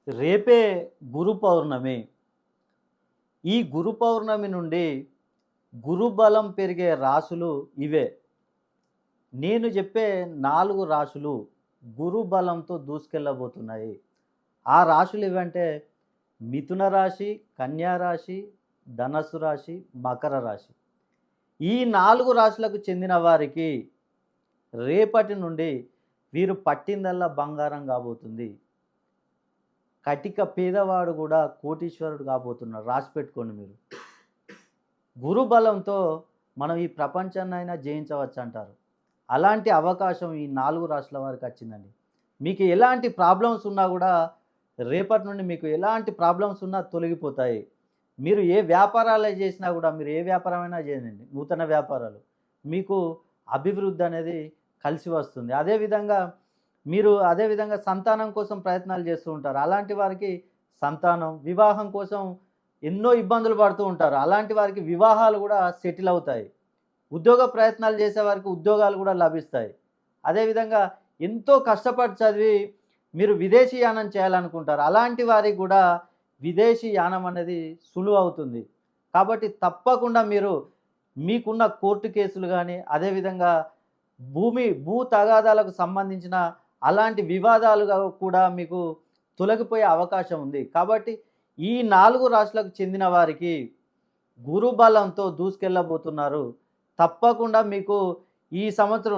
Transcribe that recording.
రేపే గురు పౌర్ణమి. ఈ గురు పౌర్ణమి నుండి గురుబలం పెరిగే రాశులు ఇవే. నేను చెప్పే 4 రాశులు గురు బలంతో దూసుకెళ్ళబోతున్నాయి. ఆ రాశులు ఏవంటే మిథున రాశి, కన్యా రాశి, ధనస్సు రాశి, మకర రాశి. ఈ 4 రాశులకు చెందిన వారికి రేపటి నుండి వీరు పట్టిందల్లా బంగారం కాబోతుంది. కటిక పేదవాడు కూడా కోటీశ్వరుడు కాబోతున్నాడు. రాసి పెట్టుకోండి మీరు. గురు బలంతో మనం ఈ ప్రపంచాన్నైనా జయించవచ్చు అంటారు. అలాంటి అవకాశం ఈ 4 రాశుల వారికి వచ్చిందండి. మీకు ఎలాంటి ప్రాబ్లమ్స్ ఉన్నా కూడా రేపటి నుండి మీకు ఎలాంటి ప్రాబ్లమ్స్ ఉన్నా తొలగిపోతాయి. మీరు ఏ వ్యాపారాలే చేసినా కూడా మీరు ఏ వ్యాపారమైనా చేయండి, నూతన వ్యాపారాలు మీకు అభివృద్ధి అనేది కలిసి వస్తుంది. అదేవిధంగా సంతానం కోసం ప్రయత్నాలు చేస్తూ ఉంటారు. అలాంటి వారికి సంతానం, వివాహం కోసం ఎన్నో ఇబ్బందులు పడుతూ ఉంటారు. అలాంటి వారికి వివాహాలు కూడా సెటిల్ అవుతాయి. ఉద్యోగ ప్రయత్నాలు చేసేవారికి ఉద్యోగాలు కూడా లభిస్తాయి. అదేవిధంగా ఎంతో కష్టపడి చదివి మీరు విదేశీ యానం చేయాలనుకుంటారు. అలాంటి వారికి కూడా విదేశీ యానం అనేది సులువు అవుతుంది. కాబట్టి తప్పకుండా మీరు మీకున్న కోర్టు కేసులు కానీ, అదేవిధంగా భూ తగాదాలకు సంబంధించిన అలాంటి వివాదాలుగా కూడా మీకు తొలగిపోయే అవకాశం ఉంది. కాబట్టి ఈ 4 రాశులకు చెందిన వారికి గురు బలంతో దూసుకెళ్ళబోతున్నారు. తప్పకుండా మీకు ఈ సంవత్సరం